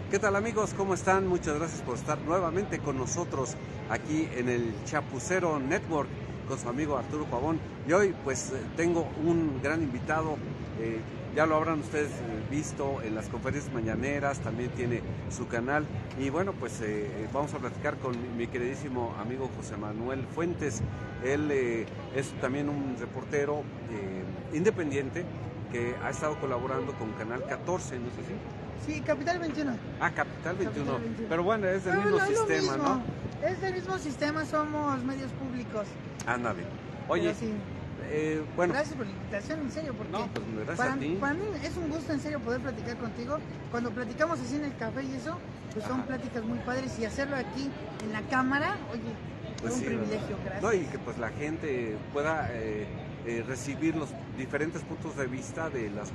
¿Qué tal, amigos? ¿Cómo están? Muchas gracias por estar nuevamente con nosotros aquí en el Chapucero Network con su amigo Arturo Pavón. Y hoy pues tengo un gran invitado, ya lo habrán ustedes visto en las conferencias mañaneras, también tiene su canal. Y bueno, pues vamos a platicar con mi queridísimo amigo José Manuel Fuentes. Él es también un reportero independiente que ha estado colaborando con Canal 14, ¿no es así? Sí, Capital 21. Ah, Capital 21. Capital 21. Pero bueno, es del Pero mismo es lo sistema, mismo. ¿no? Es del mismo sistema, somos medios públicos. Ándale. Oye, sí. bueno. Gracias por la invitación, en serio, porque No, pues gracias a ti. para mí es un gusto, en serio, poder platicar contigo. Cuando platicamos así en el café y eso, pues son pláticas muy padres, y hacerlo aquí en la cámara, oye, Pues es un sí, privilegio, gracias. No, y que pues la gente pueda recibir los diferentes puntos de vista de las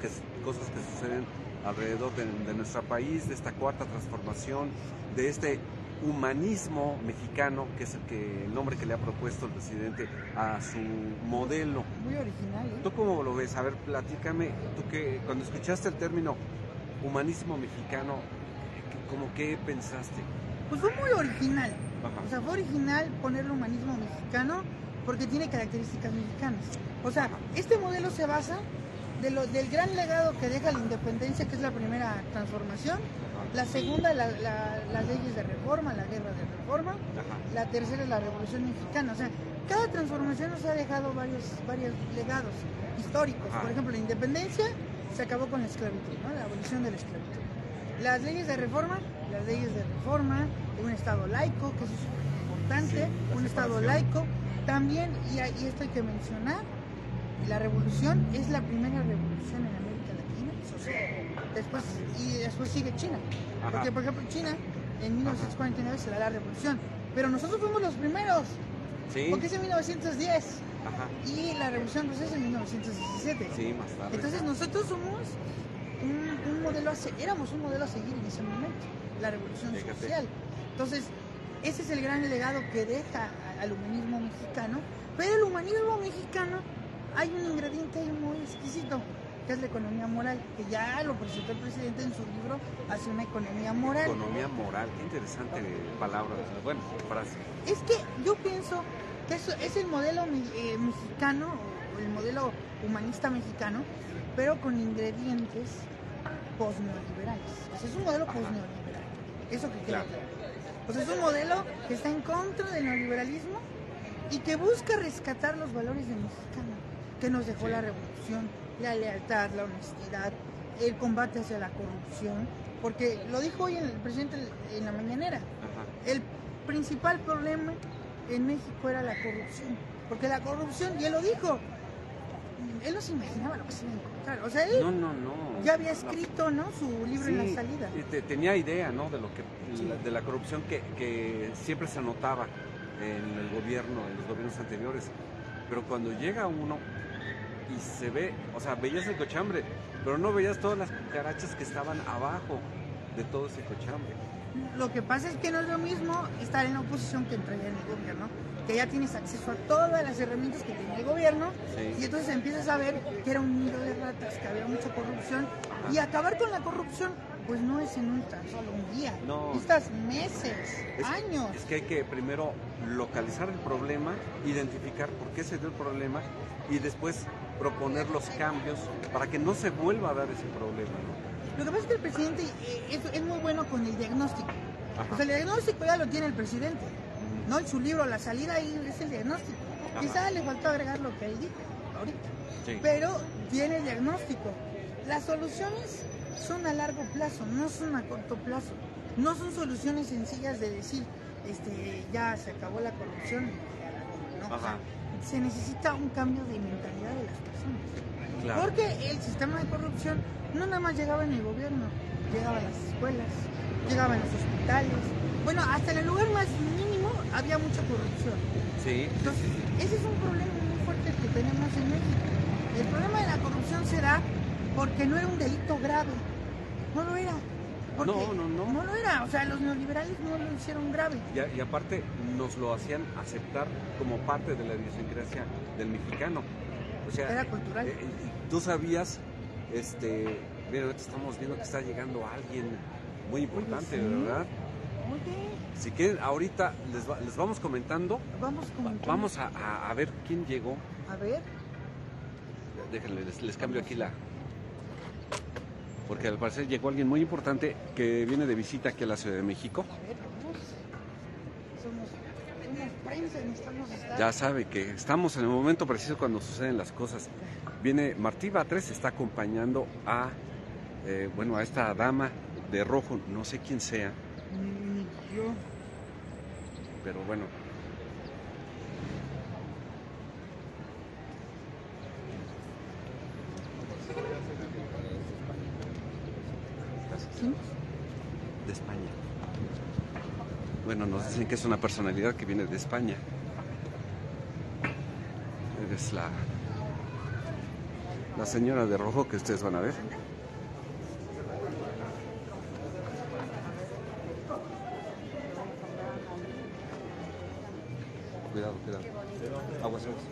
cosas que suceden alrededor de nuestro país, de esta cuarta transformación, de este humanismo mexicano, que es el nombre que le ha propuesto el presidente a su modelo. Muy original, ¿eh? ¿Tú cómo lo ves? A ver, platícame, tú que cuando escuchaste el término humanismo mexicano, ¿cómo qué pensaste? Pues fue muy original. Ajá. O sea, fue original ponerle humanismo mexicano porque tiene características mexicanas. O sea, este modelo se basa del gran legado que deja la independencia, que es la primera transformación. La segunda, las leyes de reforma, la guerra de reforma. La tercera es la Revolución Mexicana. O sea, cada transformación nos ha dejado varios legados históricos. Por ejemplo, la independencia se acabó con la esclavitud, ¿no? La abolición de la esclavitud. Las leyes de reforma, un Estado laico, que eso es importante, un Estado laico. También, y esto hay que mencionar, la revolución es la primera revolución en América Latina. Después sigue China. Porque, por ejemplo, China en 1949 se da la revolución. Pero nosotros fuimos los primeros. Sí. Porque es en 1910. Y la revolución rusa es en 1917. Sí, más tarde. Entonces nosotros somos éramos un modelo a seguir en ese momento. La revolución social. Entonces, ese es el gran legado que deja al humanismo mexicano. Pero el humanismo mexicano, hay un ingrediente ahí muy exquisito, que es la economía moral, que ya lo presentó el presidente en su libro, Hacia una economía moral. Economía moral, qué interesante palabra, bueno, frase. Es que yo pienso que eso es el modelo mexicano, o el modelo humanista mexicano, pero con ingredientes posneoliberales. O sea, es un modelo posneoliberal. Eso que queda claro. O sea, es un modelo que está en contra del neoliberalismo y que busca rescatar los valores del mexicano, que nos dejó la revolución, la lealtad, la honestidad, el combate hacia la corrupción, porque lo dijo hoy el presidente en la mañanera. El principal problema en México era la corrupción, porque la corrupción, y él lo dijo, él no se imaginaba lo que se iba a encontrar. O sea, él ya había escrito, ¿no?, su libro en la salida. Tenía idea, ¿no?, de la corrupción que siempre se notaba en el gobierno, en los gobiernos anteriores, pero cuando llega uno y se ve, o sea, veías el cochambre, pero no veías todas las cucarachas que estaban abajo de todo ese cochambre. Lo que pasa es que no es lo mismo estar en la oposición que entrar en el gobierno, que ya tienes acceso a todas las herramientas que tiene el gobierno, y entonces empiezas a ver que era un nido de ratas, que había mucha corrupción, y acabar con la corrupción pues no es en un tan solo un día, necesitas meses, años. Es que hay que primero localizar el problema, identificar por qué se dio el problema y después proponer los cambios para que no se vuelva a dar ese problema, ¿no? Lo que pasa es que el presidente es muy bueno con el diagnóstico. O sea, el diagnóstico ya lo tiene el presidente, ¿no? En su libro La Salida ahí es el diagnóstico. Quizá le faltó agregar lo que él dijo ahorita, pero tiene el diagnóstico. Las soluciones son a largo plazo, no son a corto plazo. No son soluciones sencillas de decir, ya se acabó la corrupción. No, o sea, se necesita un cambio de mentalidad de las personas. Claro. Porque el sistema de corrupción no nada más llegaba en el gobierno, llegaba a las escuelas, llegaba en los hospitales. Bueno, hasta en el lugar más mínimo había mucha corrupción. Entonces, ese es un problema muy fuerte que tenemos en México. El problema de la corrupción se da porque no era un delito grave. No lo era. No lo era. O sea, los neoliberales no lo hicieron grave. Y aparte nos lo hacían aceptar como parte de la idiosincrasia del mexicano. O sea, era cultural. Tú sabías, mira, ahorita estamos viendo que está llegando alguien muy importante, Oye, sí. ¿verdad? Oye, Si quieren, ahorita les vamos comentando. vamos comentando. Vamos a ver quién llegó. A ver. Déjenme, les cambio aquí la... Porque al parecer llegó alguien muy importante que viene de visita aquí a la Ciudad de México. A ver, vamos. Somos prensa, necesitamos estar. Ya sabe que estamos en el momento preciso cuando suceden las cosas. Viene Martí Batres, está acompañando a, a esta dama de rojo, no sé quién sea, Ni yo. pero bueno. ¿Sí? De España. Bueno, nos dicen que es una personalidad que viene de España. Es la señora de rojo que ustedes van a ver. Cuidado, cuidado. Aguas, aguas.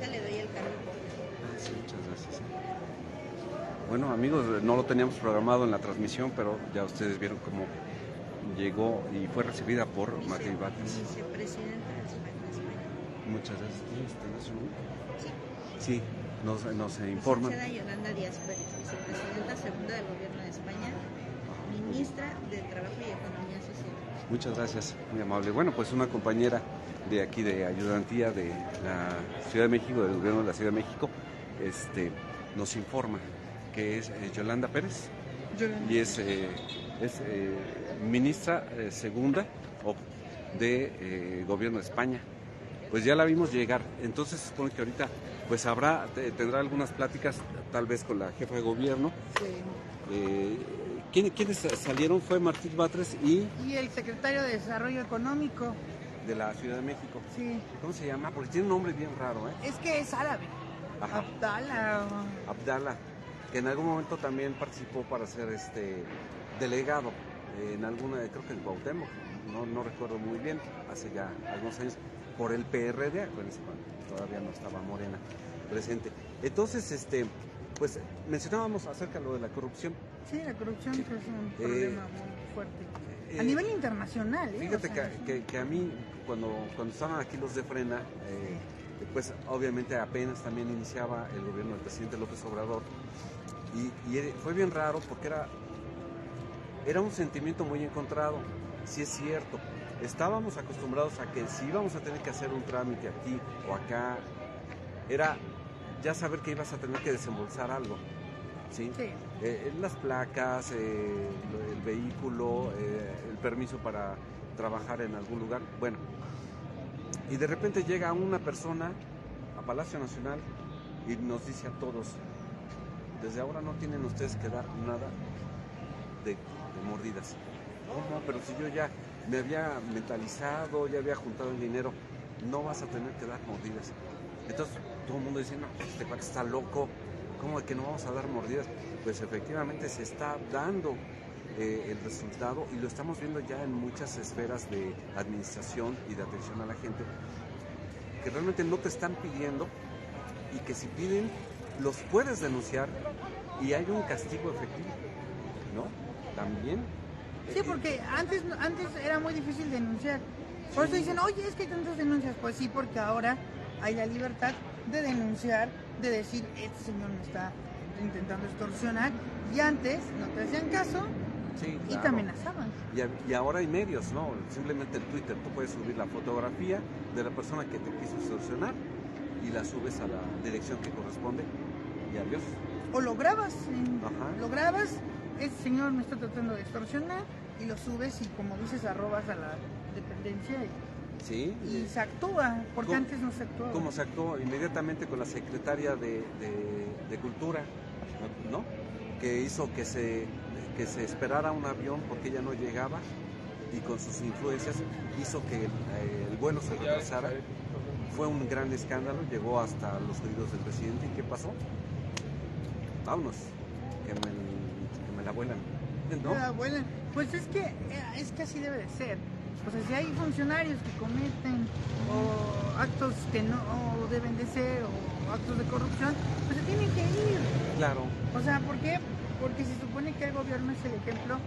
Le doy el cargo. Sí, muchas gracias. Bueno, amigos, no lo teníamos programado en la transmisión, pero ya ustedes vieron cómo llegó y fue recibida por Martí Batres. Vicepresidenta de España. Muchas gracias. ¿Tienes su nombre? Sí. Sí, nos informan. Licenciada Yolanda Díaz Pérez, vicepresidenta segunda del Gobierno de España, ministra de Trabajo y Economía Social. Muchas gracias, muy amable. Bueno, pues una compañera de aquí de ayudantía de la Ciudad de México, del Gobierno de la Ciudad de México, nos informa que es Yolanda Pérez y es ministra segunda de Gobierno de España. Pues ya la vimos llegar, entonces se supone que ahorita pues tendrá algunas pláticas tal vez con la jefa de gobierno. Sí. ¿Quiénes salieron? Fue Martí Batres y Y el secretario de Desarrollo Económico. de la Ciudad de México. Sí. ¿Cómo se llama? Porque tiene un nombre bien raro, ¿eh? Es que es árabe. Ajá. Abdala, que en algún momento también participó para ser delegado en alguna, creo que en Cuauhtémoc, no recuerdo muy bien, hace ya algunos años, por el PRD, acuérdense cuando todavía no estaba Morena presente. Entonces, pues mencionábamos acerca de lo de la corrupción. Sí, la corrupción es un problema muy fuerte. A nivel internacional, ¿eh? Fíjate O sea, que a mí, cuando estaban aquí los de Frena, pues obviamente apenas también iniciaba el gobierno del presidente López Obrador, y fue bien raro porque era un sentimiento muy encontrado. Sí es cierto, estábamos acostumbrados a que si íbamos a tener que hacer un trámite aquí o acá, era ya saber que ibas a tener que desembolsar algo. ¿Sí? Sí. Las placas, el vehículo, el permiso para trabajar en algún lugar. Bueno, y de repente llega una persona a Palacio Nacional y nos dice a todos: desde ahora no tienen ustedes que dar nada de mordidas. ¿Cómo? Pero si yo ya me había mentalizado, ya había juntado el dinero, no vas a tener que dar mordidas. Entonces todo el mundo dice: no, este cuate está loco, ¿cómo de que no vamos a dar mordidas? Pues efectivamente se está dando el resultado, y lo estamos viendo ya en muchas esferas de administración y de atención a la gente, que realmente no te están pidiendo, y que si piden los puedes denunciar y hay un castigo efectivo, ¿no? También. Sí, porque antes era muy difícil denunciar. Por eso dicen, oye, es que hay tantas denuncias. Pues sí, porque ahora hay la libertad de denunciar, de decir, este señor me está intentando extorsionar, y antes no te hacían caso. Sí, Y claro. te amenazaban. Y ahora hay medios, ¿no? Simplemente en Twitter tú puedes subir la fotografía de la persona que te quiso extorsionar y la subes a la dirección que corresponde y adiós. O lo grabas, Ajá. lo grabas, este señor me está tratando de extorsionar, y lo subes y, como dices, arrobas a la dependencia Sí. y se actúa, porque ¿Cómo- antes no se actuaba. Como se actuó inmediatamente con la secretaria de Cultura, ¿no? Que hizo que se esperara un avión porque ella no llegaba, y con sus influencias hizo que el vuelo se retrasara. Fue un gran escándalo, llegó hasta los oídos del presidente. ¿Y qué pasó? vámonos, que me la vuelan, ¿no? La vuelan. Pues es que así debe de ser. O sea, si hay funcionarios que cometen actos que no deben de ser o actos de corrupción, pues se tienen que ir. Claro. O sea, ¿por qué? Porque se supone que el gobierno es el ejemplo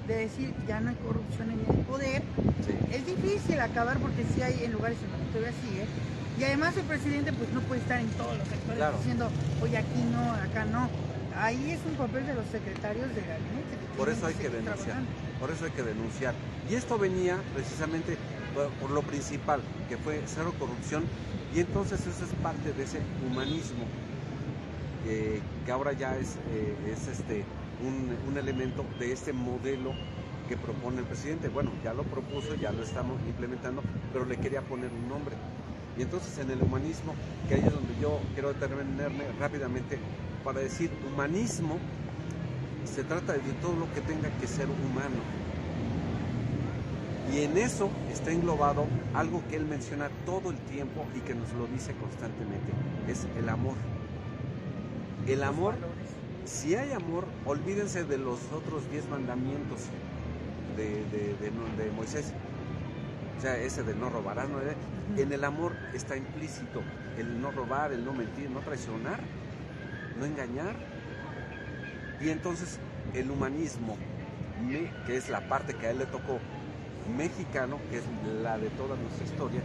de decir ya no hay corrupción en el poder. Sí. Es difícil acabar porque sí hay en lugares en donde todavía sigue. Y además el presidente pues no puede estar en todos los sectores diciendo, oye, aquí no, acá no. Ahí es un papel de los secretarios de gabinete. Por eso hay que denunciar. Por eso hay que denunciar. Y esto venía precisamente por lo principal, que fue cero corrupción. Y entonces eso es parte de ese humanismo que ahora ya es un elemento de este modelo que propone el presidente. Bueno, ya lo propuso, ya lo estamos implementando, pero le quería poner un nombre. Y entonces en el humanismo, que ahí es donde yo quiero determinarme rápidamente para decir humanismo, se trata de todo lo que tenga que ser humano. Y en eso está englobado algo que él menciona todo el tiempo y que nos lo dice constantemente, es el amor. El amor, si hay amor, olvídense de los otros 10 mandamientos de Moisés. O sea, ese de no robarás, ¿no? En el amor está implícito el no robar, el no mentir, no traicionar, no engañar. Y entonces el humanismo, que es la parte que a él le tocó mexicano, que es la de toda nuestra historia,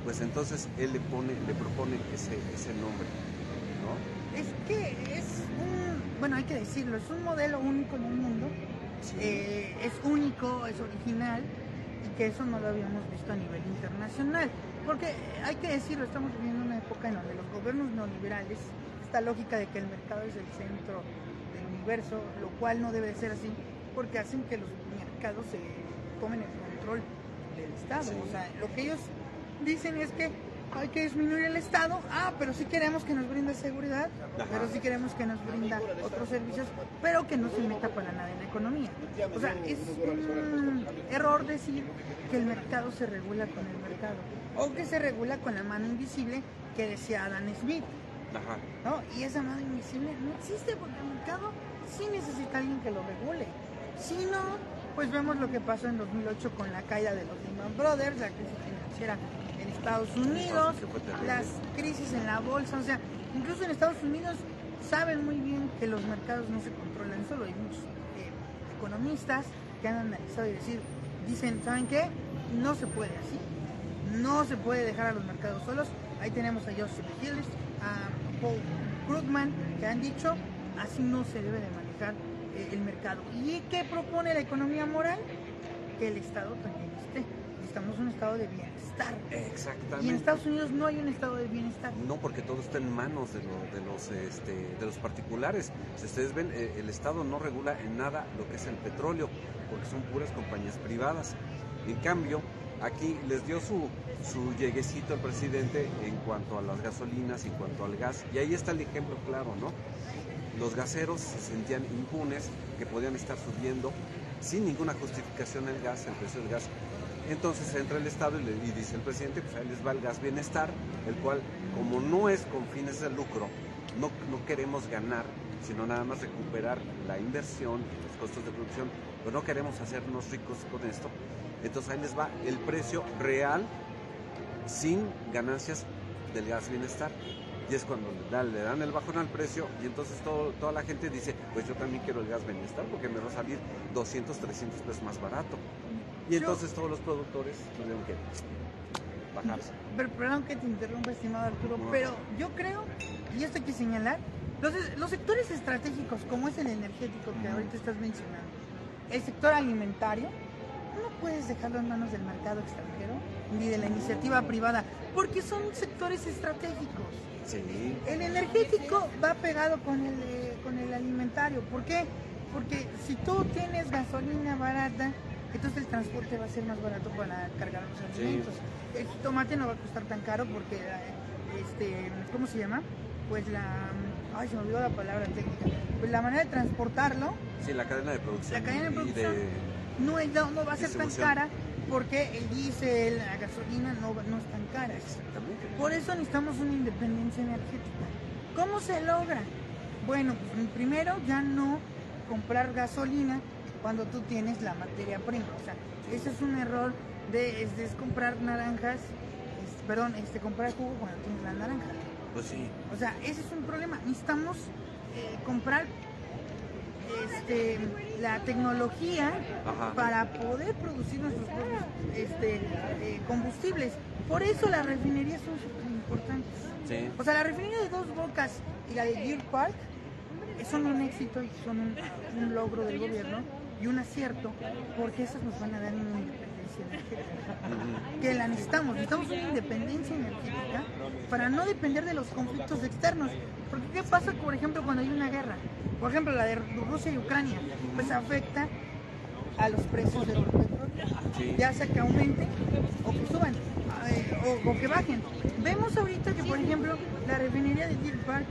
pues entonces él le propone ese nombre, ¿no? Es que bueno, hay que decirlo, es un modelo único en el mundo, Sí. Es único, es original, y que eso no lo habíamos visto a nivel internacional, porque hay que decirlo, estamos viviendo una época en donde los gobiernos neoliberales, esta lógica de que el mercado es el centro del universo, lo cual no debe de ser así, porque hacen que los mercados se tomen el control del Estado. Sí. O sea, lo que ellos dicen es que hay que disminuir el Estado, pero sí queremos que nos brinde seguridad, Ajá. pero sí queremos que nos brinda otros servicios, pero que no se meta para nada en la economía. O sea, es un error decir que el mercado se regula con el mercado, o que se regula con la mano invisible que decía Adam Smith. Ajá. ¿No? Y esa mano invisible no existe porque el mercado sí necesita a alguien que lo regule. Si no, pues vemos lo que pasó en 2008 con la caída de los Lehman Brothers, la crisis financiera en Estados Unidos, las crisis en la bolsa, o sea, incluso en Estados Unidos saben muy bien que los mercados no se controlan solo. Hay muchos economistas que han analizado y dicen, ¿saben qué? No se puede así, no se puede dejar a los mercados solos. Ahí tenemos a Joseph Stiglitz, a Paul Krugman, que han dicho, así no se debe de manejar el mercado. ¿Y qué propone la economía moral? Que el Estado también esté. Necesitamos un estado de bienestar. Exactamente. Y en Estados Unidos no hay un estado de bienestar. No, porque todo está en manos de los particulares. Si ustedes ven, el Estado no regula en nada lo que es el petróleo, porque son puras compañías privadas. En cambio, aquí les dio su lleguecito el presidente en cuanto a las gasolinas, en cuanto al gas, y ahí está el ejemplo claro, ¿no? Los gaseros se sentían impunes, que podían estar subiendo sin ninguna justificación el precio del gas. Entonces entra el Estado y dice el presidente, pues ahí les va el gas bienestar, el cual, como no es con fines de lucro, no queremos ganar, sino nada más recuperar la inversión, los costos de producción, pues no queremos hacernos ricos con esto. Entonces ahí les va el precio real sin ganancias del gas bienestar. Y es cuando le dan el bajón al precio y entonces toda la gente dice, pues yo también quiero el gas bienestar porque me va a salir 200, 300 pesos más barato. Y entonces todos los productores tuvieron que bajarse. Pero perdón que te interrumpa, estimado Arturo, pero yo creo, y esto hay que señalar, los sectores estratégicos como es el energético que ahorita estás mencionando, el sector alimentario, no puedes dejarlo en manos del mercado extranjero ni de la iniciativa privada, porque son sectores estratégicos. Sí. El energético va pegado con el alimentario. ¿Por qué? Porque si tú tienes gasolina barata, entonces el transporte va a ser más barato para cargar los alimentos. Sí. El jitomate no va a costar tan caro porque, ¿cómo se llama? Pues se me olvidó la palabra técnica. Pues la manera de transportarlo. Sí, la cadena de producción. La cadena de producción no va a ser tan cara porque el diésel, la gasolina no es tan cara. Exactamente. Por eso necesitamos una independencia energética. ¿Cómo se logra? Bueno, pues primero ya no comprar gasolina cuando tú tienes la materia prima. O sea, ese es un error de es comprar naranjas, comprar jugo cuando tienes la naranja. Pues sí. O sea, ese es un problema. Necesitamos comprar la tecnología para poder producir nuestros propios combustibles. Por eso las refinerías son súper importantes. Sí. O sea, la refinería de Dos Bocas y la de Deer Park son un éxito y son un logro del gobierno y un acierto, porque esas nos van a dar una independencia energética. Que la necesitamos una independencia energética para no depender de los conflictos externos. Porque ¿qué pasa, por ejemplo, cuando hay una guerra? Por ejemplo, la de Rusia y Ucrania, pues afecta a los precios del petróleo, Sí. ya sea que aumenten o que suban o que bajen. Vemos ahorita que, por ejemplo, la refinería de Deer Park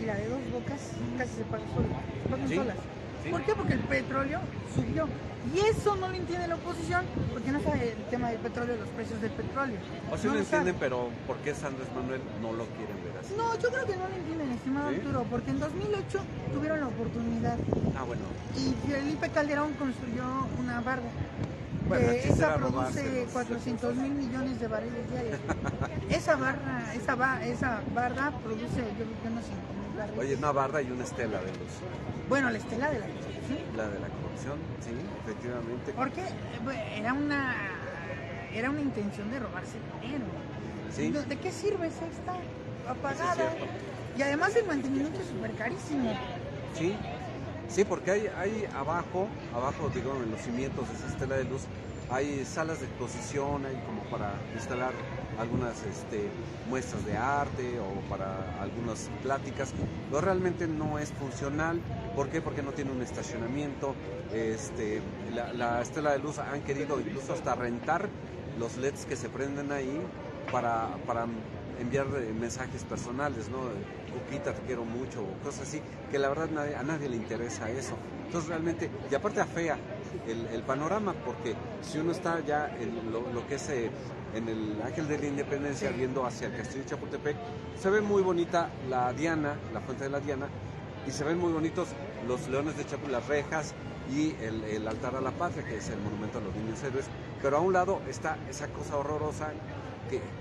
y la de Dos Bocas casi se pagan solas. Sí. ¿Por qué? Porque el petróleo subió. Y eso no lo entiende la oposición, porque no sabe el tema del petróleo, los precios del petróleo. O sí no lo entienden, sabe. pero ¿por qué Andrés Manuel no lo quieren ver así? No, yo creo que no lo entienden, estimado ¿Sí? Arturo, porque en 2008 tuvieron la oportunidad Ah, bueno. y Felipe Calderón construyó una barda. Bueno, el chiste Esa era produce robárselos. 400 mil millones de barriles diarios. esa barda produce, yo creo que unos 5 mil barriles. Oye, una barda y una estela de luz. Bueno, la estela de la corrupción. La de la corrupción, sí, efectivamente. Porque era una intención de robarse dinero. Sí. ¿De qué sirve si está apagada? Eso es cierto. Y además el mantenimiento es súper carísimo. Sí, sí, porque hay abajo, digamos, en los cimientos de esa estela de luz, hay salas de exposición, hay como para instalar algunas muestras de arte o para algunas pláticas, pero realmente no es funcional. ¿Por qué? Porque no tiene un estacionamiento. La estela de luz han querido incluso hasta rentar los LEDs que se prenden ahí para enviar mensajes personales, ¿no? Cuquita, te quiero mucho, o cosas así, que la verdad a nadie le interesa eso. Entonces realmente, y aparte afea el panorama, porque si uno está ya en lo que es en el Ángel de la Independencia, viendo hacia el Castillo de Chapultepec, se ve muy bonita la Diana, la fuente de la Diana, y se ven muy bonitos los leones de Chapultepec, las rejas y el altar a la patria, que es el monumento a los niños héroes, pero a un lado está esa cosa horrorosa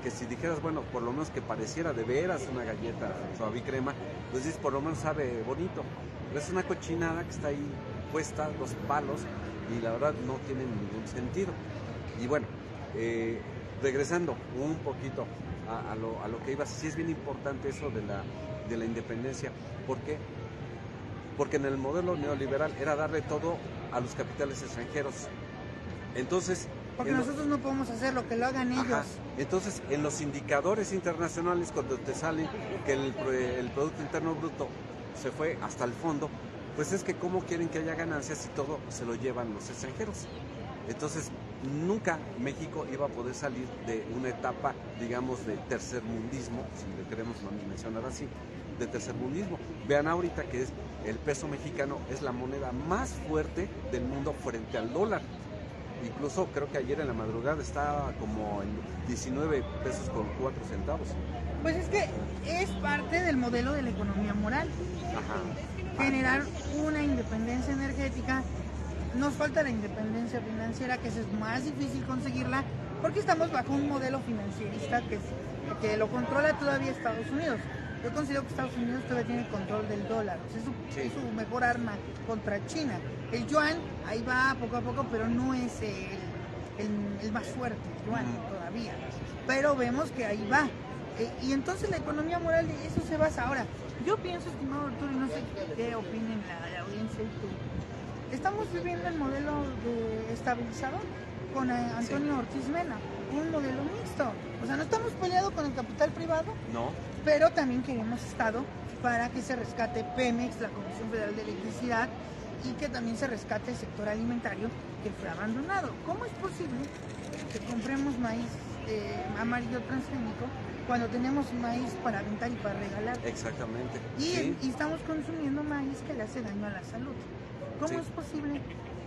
que si dijeras, bueno, por lo menos que pareciera de veras una galleta suavicrema, pues dices, por lo menos sabe bonito, pero es una cochinada que está ahí puesta, los palos, y la verdad no tiene ningún sentido. Y bueno, regresando un poquito a lo que ibas, sí es bien importante eso de la independencia. ¿Por qué? Porque en el modelo neoliberal era darle todo a los capitales extranjeros. Entonces, porque nosotros no podemos hacer lo que lo hagan ellos. Entonces, en los indicadores internacionales, cuando te salen que el Producto Interno Bruto se fue hasta el fondo, pues es que cómo quieren que haya ganancias si todo se lo llevan los extranjeros. Entonces, nunca México iba a poder salir de una etapa, digamos, de tercermundismo, si le queremos mencionar así, de tercermundismo. Vean ahorita que el peso mexicano es la moneda más fuerte del mundo frente al dólar. Incluso creo que ayer en la madrugada estaba como en 19 pesos con 4 centavos. Pues es que es parte del modelo de la economía moral. Generar una independencia energética. Nos falta la independencia financiera, que es más difícil conseguirla, porque estamos bajo un modelo financierista que lo controla todavía Estados Unidos. Yo considero que Estados Unidos todavía tiene control del dólar, o sea, es su mejor arma contra China. El yuan ahí va poco a poco, pero no es el más fuerte, el yuan todavía. Pero vemos que ahí va. Y entonces la economía moral de eso se basa. Ahora, yo pienso, estimado Arturo, y no sé qué opinen la audiencia y tú, estamos viviendo el modelo de estabilizador con Antonio Ortiz Mena, un modelo mixto. O sea, no estamos peleados con el capital privado, no, pero también queremos Estado para que se rescate Pemex, la Comisión Federal de Electricidad, y que también se rescate el sector alimentario que fue abandonado. ¿Cómo es posible que compremos maíz amarillo transgénico cuando tenemos maíz para aventar y para regalar? Exactamente. Y estamos consumiendo maíz que le hace daño a la salud. ¿Cómo es posible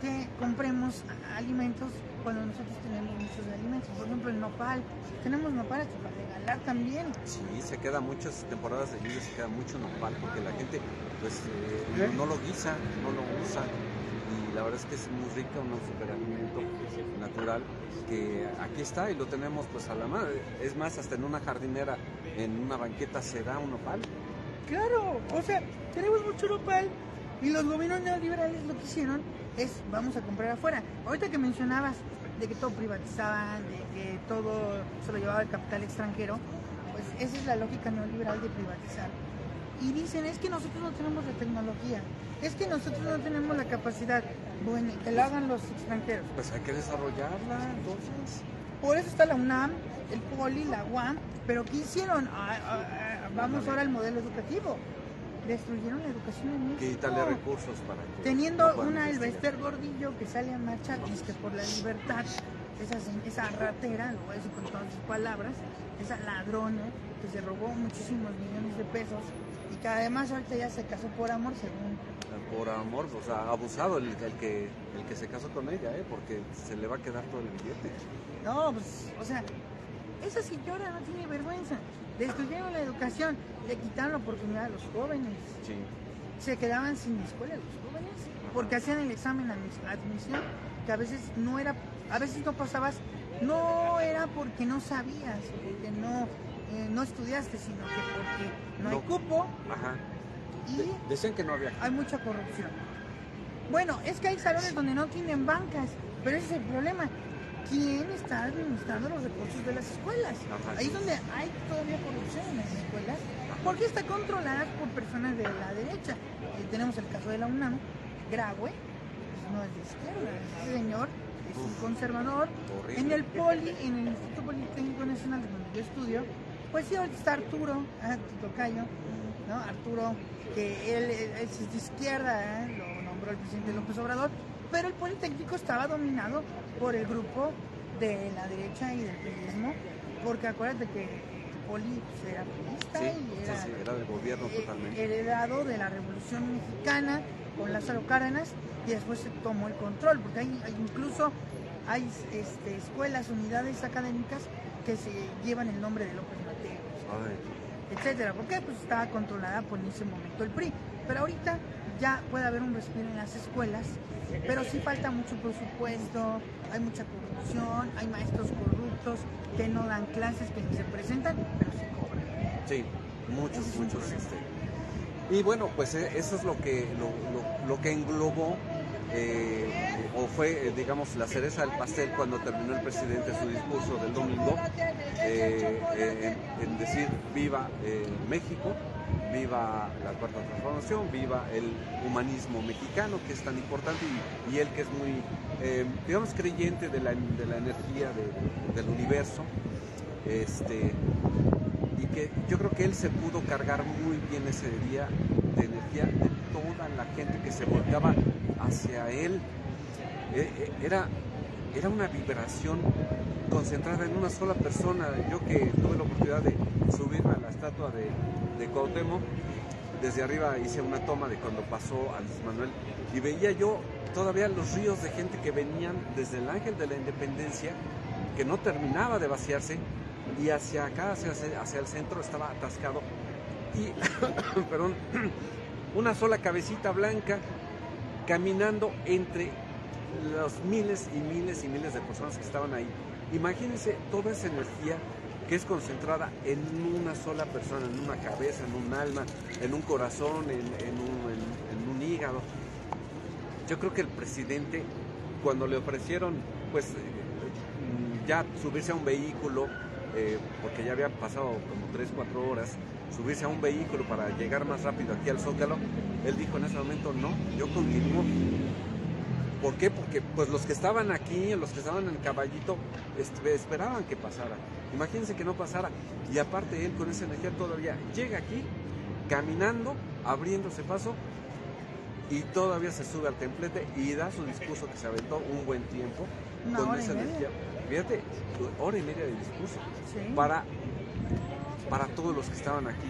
que compremos alimentos cuando nosotros tenemos muchos alimentos. Por ejemplo, el nopal. Tenemos nopal hasta para regalar también. Sí, se queda muchas temporadas de lluvia, se queda mucho nopal porque la gente pues no lo guisa, no lo usa. Y la verdad es que es muy rica, un superalimento natural que aquí está y lo tenemos pues a la mano. Es más, hasta en una jardinera, en una banqueta se da un nopal. Claro, o sea, tenemos mucho nopal y los gobiernos neoliberales lo que hicieron es vamos a comprar afuera. Ahorita que mencionabas de que todo privatizaban, de que todo se lo llevaba el capital extranjero, pues esa es la lógica neoliberal de privatizar. Y dicen, es que nosotros no tenemos la tecnología, es que nosotros no tenemos la capacidad. Bueno, que lo hagan los extranjeros. Pues hay que desarrollarla, entonces. Por eso está la UNAM, el POLI, la UAM, pero ¿qué hicieron? Vamos ahora al modelo educativo. Destruyeron la educación en México. Quítale recursos para que... Teniendo no una investigar. Elbester Gordillo que sale a marchar, que por la libertad, esa ratera, lo voy a decir con todas sus palabras, esa ladrona que se robó muchísimos millones de pesos y que además ahorita ya se casó por amor, según... Por amor, o sea, abusado el que se casó con ella, porque se le va a quedar todo el billete. No, pues, o sea, esa señora no tiene vergüenza. Destruyeron la educación, le quitaron la oportunidad a los jóvenes. Sí. Se quedaban sin escuela los jóvenes porque hacían el examen de admisión que a veces no era, a veces no pasabas, no era porque no sabías, porque no estudiaste, sino que porque no hay cupo. Ajá. Y decían que no había. Hay mucha corrupción. Bueno, es que hay salones donde no tienen bancas, pero ese es el problema. ¿Quién está administrando los recursos de las escuelas? Ajá, ahí es donde hay todavía corrupción en las escuelas, porque está controlada por personas de la derecha. Tenemos el caso de la UNAM, Graue, pues no es de izquierda, ese señor es un conservador. Horrible. En el POLI, en el Instituto Politécnico Nacional, donde yo estudio, pues sí, ahorita está Arturo, tocayo, ¿no? Arturo, que él es de izquierda, lo nombró el presidente López Obrador, pero el Politécnico estaba dominado por el grupo de la derecha y del periodismo, porque acuérdate que Poli era periodista y era del gobierno totalmente. Heredado de la Revolución Mexicana con Lázaro Cárdenas y después se tomó el control, porque incluso hay escuelas, unidades académicas que se llevan el nombre de López Mateos, etcétera, porque pues estaba controlada por en ese momento el PRI, pero ahorita ya puede haber un respiro en las escuelas, pero sí falta mucho presupuesto, hay mucha corrupción, hay maestros corruptos que no dan clases, que ni se presentan, pero sí cobran. Sí, muchos. Y bueno, pues eso es lo que englobó o fue, digamos, la cereza del pastel cuando terminó el presidente su discurso del domingo, en decir viva México, viva la Cuarta Transformación, viva el humanismo mexicano, que es tan importante, y él que es muy, digamos, creyente de la energía del universo, y que yo creo que él se pudo cargar muy bien ese día de energía de toda la gente que se volcaba hacia él. Era una vibración concentrada en una sola persona. Yo que tuve la oportunidad de subirme a la estatua de Cuauhtémoc, desde arriba hice una toma de cuando pasó Andrés Manuel y veía yo todavía los ríos de gente que venían desde el Ángel de la Independencia, que no terminaba de vaciarse, y hacia acá, hacia el centro estaba atascado, y perdón, una sola cabecita blanca caminando entre los miles y miles y miles de personas que estaban ahí. Imagínense toda esa energía que es concentrada en una sola persona, en una cabeza, en un alma, en un corazón, en un hígado. Yo creo que el presidente, cuando le ofrecieron pues ya subirse a un vehículo, porque ya había pasado como 3-4 horas, subirse a un vehículo para llegar más rápido aquí al Zócalo, él dijo en ese momento, no, yo continúo. ¿Por qué? Porque pues los que estaban aquí, los que estaban en el caballito, esperaban que pasara. Imagínense que no pasara. Y aparte él con esa energía todavía llega aquí, caminando, abriéndose paso, y todavía se sube al templete y da su discurso que se aventó un buen tiempo. Con esa energía. Fíjate, hora y media de discurso. Sí. Para todos los que estaban aquí.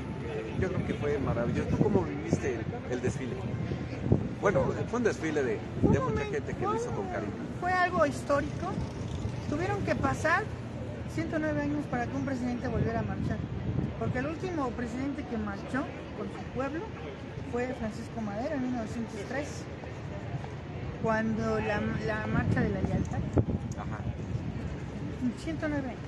Yo creo que fue maravilloso. ¿Tú cómo viviste el desfile? bueno, fue un desfile de mucha gente que lo hizo con cariño. Fue algo histórico. Tuvieron que pasar 109 años para que un presidente volviera a marchar. Porque el último presidente que marchó con su pueblo fue Francisco Madero en 1903, cuando la marcha de la lealtad. Ajá. 109 años.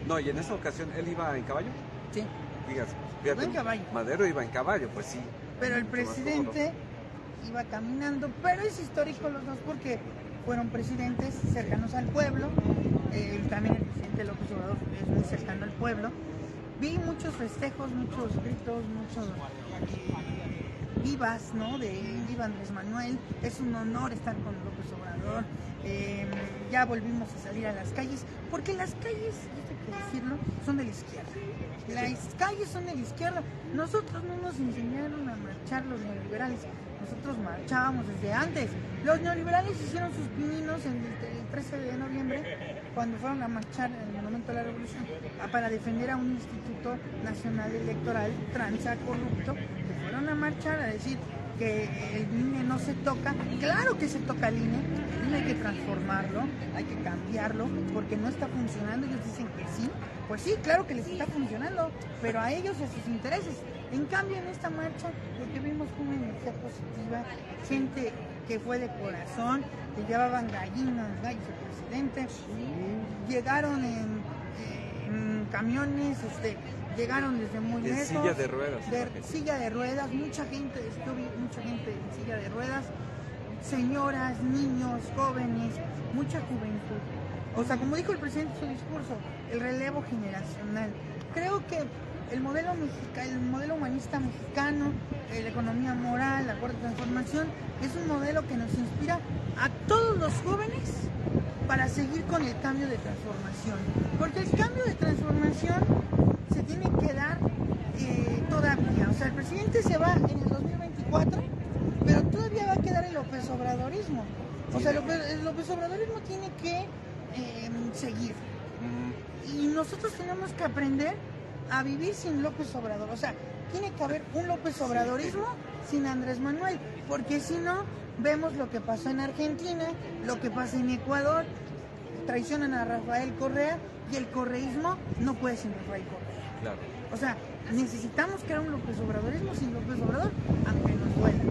No, y en esta ocasión, ¿él iba en caballo? Sí. Fíjate, Iba en caballo. Madero iba en caballo, pues sí. Pero el presidente iba caminando, pero es histórico los dos porque fueron presidentes cercanos al pueblo. También el presidente López Obrador es muy cercano al pueblo. Vi muchos festejos, muchos gritos, muchos vivas, ¿no? De viva Andrés Manuel. Es un honor estar con López Obrador. Ya volvimos a salir a las calles, porque las calles, esto hay que decirlo, son de la izquierda. Las calles son de la izquierda. Nosotros no nos enseñaron a marchar los neoliberales. Nosotros marchábamos desde antes. Los neoliberales hicieron sus pininos el 13 de noviembre, cuando fueron a marchar en el Monumento a la Revolución, para defender a un Instituto Nacional Electoral tranza corrupto, que fueron a marchar a decir que el INE no se toca. Claro que se toca el INE hay que transformarlo, hay que cambiarlo, porque no está funcionando. Ellos dicen que sí, pues sí, claro que les está funcionando, pero a ellos y a sus intereses. En cambio, en esta marcha lo que vimos fue una energía positiva, gente que fue de corazón, que llevaban gallinas, gallos al presidente, llegaron en camiones, llegaron desde muy lejos. En silla de ruedas. Silla de ruedas, mucha gente en silla de ruedas, señoras, niños, jóvenes, mucha juventud. O sea, como dijo el presidente en su discurso, el relevo generacional. Creo que el modelo humanista mexicano, la economía moral, la cuarta transformación, es un modelo que nos inspira a todos los jóvenes para seguir con el cambio de transformación. Porque el cambio de transformación se tiene que dar todavía. O sea, el presidente se va en el 2024, pero todavía va a quedar el López Obradorismo. O sea, el López Obradorismo tiene que seguir. Y nosotros tenemos que aprender a vivir sin López Obrador. O sea, tiene que haber un López Obradorismo sin Andrés Manuel, porque si no, vemos lo que pasó en Argentina, lo que pasa en Ecuador, traicionan a Rafael Correa, y el correísmo no puede sin Rafael Correa. Claro. O sea, necesitamos crear un López Obradorismo sin López Obrador, aunque nos duela.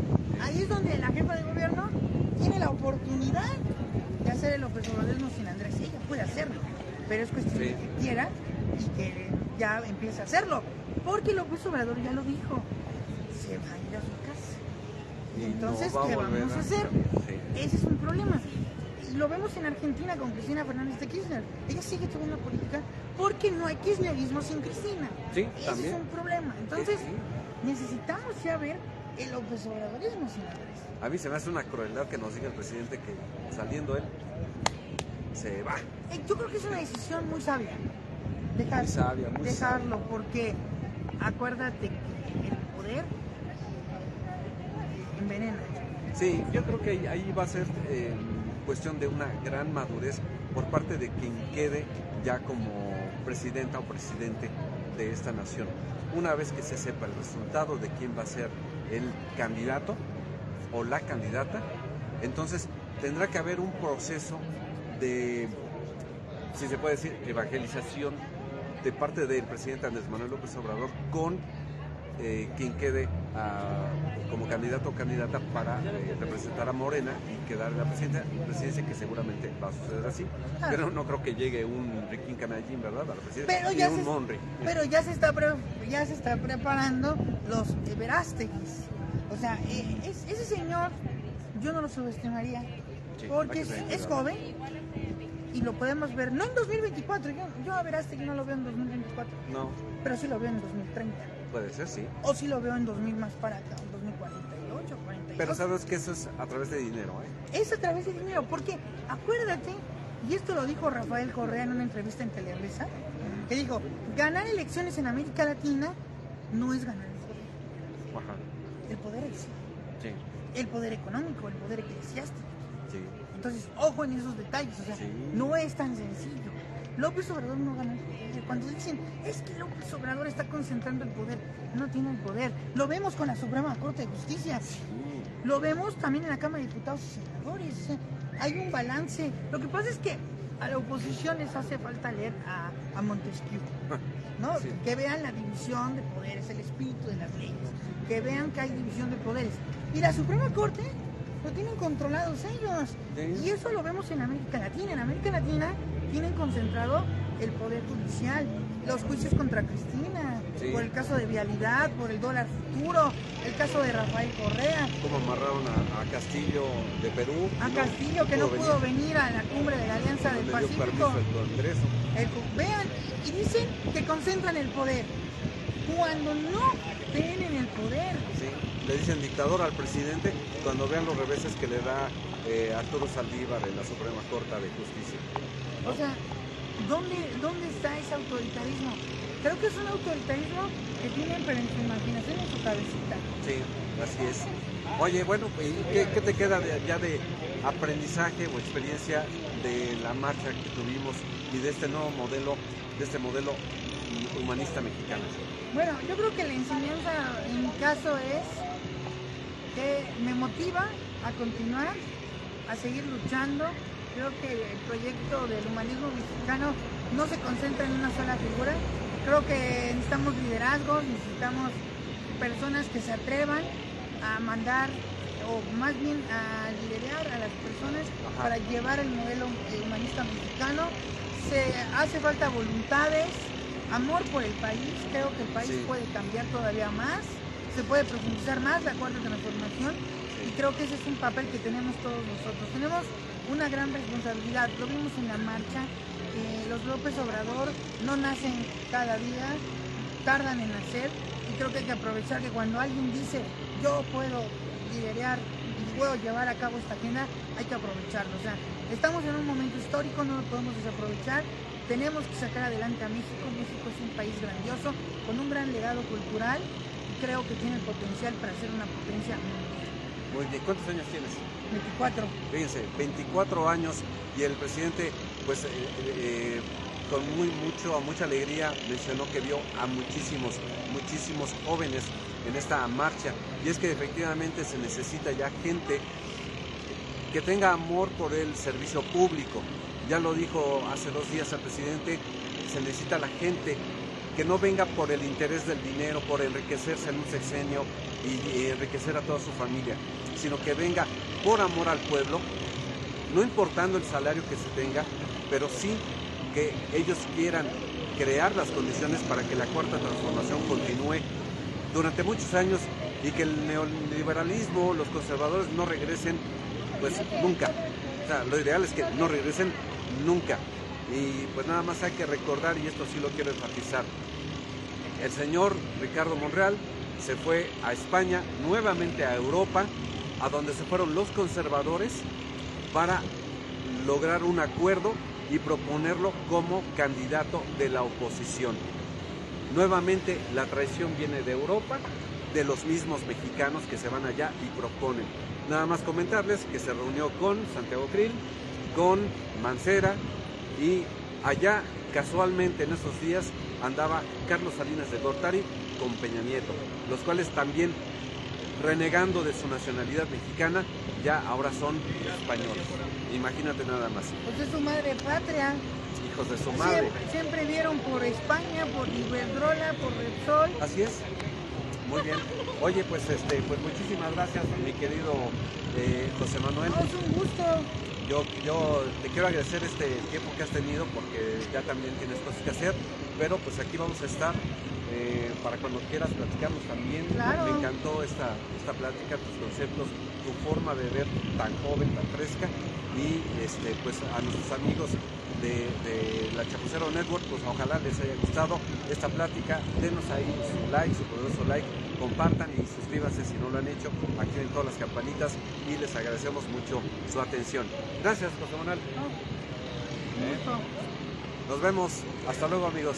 Ahí es donde la jefa de gobierno tiene la oportunidad de hacer el López Obradorismo sin Andrés. Ella puede hacerlo, pero es cuestión de que quiera y que ya empiece a hacerlo, porque López Obrador ya lo dijo, se va a ir a su casa. Y entonces, no ¿qué vamos a hacer? Sí. Ese es un problema. Y lo vemos en Argentina con Cristina Fernández de Kirchner. Ella sigue teniendo una política porque no hay kirchnerismo sin Cristina. Sí, ese también es un problema. Entonces, necesitamos ya ver el López Obradorismo sin Andrés. A mí se me hace una crueldad que nos diga el presidente que saliendo él se va. Yo creo que es una decisión muy sabia. Muy dejarlo, porque acuérdate que el poder envenena. Sí, yo creo que ahí va a ser cuestión de una gran madurez por parte de quien quede ya como presidenta o presidente de esta nación. Una vez que se sepa el resultado de quién va a ser el candidato o la candidata, entonces tendrá que haber un proceso de, si se puede decir, evangelización de parte del presidente Andrés Manuel López Obrador con quien quede como candidato o candidata para representar a Morena y quedar en la presidencia, que seguramente va a suceder así. Pero no creo que llegue un Riquín Canallín, ¿verdad?, a la presidencia, pero ya un Monri. Pero ya se está preparando los Verásteguis. O sea, ese señor yo no lo subestimaría, porque es joven y lo podemos ver, no en 2024, yo a Verástegui no lo veo en 2024, no, pero sí lo veo en 2030. Puede ser, sí. O sí lo veo en 2000 más para acá, en 2048, 42. Pero sabes que eso es a través de dinero, ¿eh? Es a través de dinero, porque acuérdate, y esto lo dijo Rafael Correa en una entrevista en Televisa, que dijo, ganar elecciones en América Latina no es ganar el poder. Ajá. El poder es sí. El poder económico, el poder eclesiástico. Sí. Entonces, ojo en esos detalles, o sea, no es tan sencillo. López Obrador no gana el poder. Cuando dicen, es que López Obrador está concentrando el poder, no tiene el poder. Lo vemos con la Suprema Corte de Justicia. Lo vemos también en la Cámara de Diputados y Senadores. O sea, hay un balance. Lo que pasa es que a la oposición les hace falta leer a Montesquieu, ¿no? Sí. Que vean la división de poderes, el espíritu de las leyes, que vean que hay división de poderes. Y la Suprema Corte lo tienen controlados ellos. Sí. Y eso lo vemos en América Latina. En América Latina tienen concentrado el poder judicial, los juicios contra Cristina, sí, por el caso de vialidad, por el dólar futuro, el caso de Rafael Correa. Cómo amarraron a Castillo de Perú. A Castillo, que no pudo venir a la cumbre de la Alianza del Pacífico. El Congreso. Vean, y dicen que concentran el poder, cuando no tienen el poder. Sí, le dicen dictador al presidente cuando vean los reveses que le da Arturo Saldívar en la Suprema Corte de Justicia. O sea, ¿dónde está ese autoritarismo? Creo que es un autoritarismo que tienen, pero en su imaginación, en su cabecita. Sí, así es. Oye, bueno, ¿qué te queda ya de aprendizaje o experiencia de la marcha que tuvimos y de este nuevo modelo, humanista mexicano? Bueno, yo creo que la enseñanza en mi caso es que me motiva a continuar, a seguir luchando. Creo que el proyecto del humanismo mexicano no se concentra en una sola figura. Creo que necesitamos liderazgos, necesitamos personas que se atrevan a mandar, o más bien a liderar a las personas para llevar el modelo humanista mexicano. Se hace falta voluntades, amor por el país. Creo que el país puede cambiar todavía más, se puede profundizar más la cuarta transformación, y creo que ese es un papel que tenemos todos nosotros. Tenemos una gran responsabilidad, lo vimos en la marcha. Los López Obrador no nacen cada día, tardan en nacer, y creo que hay que aprovechar que cuando alguien dice yo puedo liderar y puedo llevar a cabo esta agenda, hay que aprovecharlo. O sea, estamos en un momento histórico, no lo podemos desaprovechar. Tenemos que sacar adelante a México. México es un país grandioso, con un gran legado cultural, y creo que tiene el potencial para ser una potencia mundial. Muy bien, ¿cuántos años tienes? 24. Fíjense, 24 años, y el presidente, pues, con mucha alegría mencionó que vio a muchísimos jóvenes en esta marcha, y es que efectivamente se necesita ya gente que tenga amor por el servicio público. Ya lo dijo hace 2 días el presidente, se necesita la gente que no venga por el interés del dinero, por enriquecerse en un sexenio y enriquecer a toda su familia, sino que venga por amor al pueblo, no importando el salario que se tenga, pero sí que ellos quieran crear las condiciones para que la cuarta transformación continúe durante muchos años y que el neoliberalismo, los conservadores no regresen pues nunca. O sea, lo ideal es que no regresen nunca. Y pues nada más hay que recordar, y esto sí lo quiero enfatizar, el señor Ricardo Monreal se fue a España, nuevamente a Europa, a donde se fueron los conservadores para lograr un acuerdo y proponerlo como candidato de la oposición. Nuevamente la traición viene de Europa, de los mismos mexicanos que se van allá y proponen. Nada más comentarles que se reunió con Santiago Krill, con Mancera, y allá casualmente en esos días andaba Carlos Salinas de Gortari con Peña Nieto, los cuales también, renegando de su nacionalidad mexicana, ya ahora son españoles. Imagínate nada más. Pues es su madre patria. Hijos de su madre. Siempre vieron por España, por Iberdrola, por Repsol. Así es. Muy bien. Oye, pues muchísimas gracias, mi querido José Manuel. No, es un gusto. Yo te quiero agradecer este tiempo que has tenido, porque ya también tienes cosas que hacer, pero pues aquí vamos a estar para cuando quieras platicarnos también. Claro. Me encantó esta plática, tus conceptos, tu forma de ver tan joven, tan fresca, y pues a nuestros amigos de la Chapucero Network, pues ojalá les haya gustado esta plática. Denos ahí su like, su poderoso like, compartan y suscríbanse si no lo han hecho, activen todas las campanitas y les agradecemos mucho su atención. Gracias, José Manuel. Gusto. Nos vemos, hasta luego, amigos.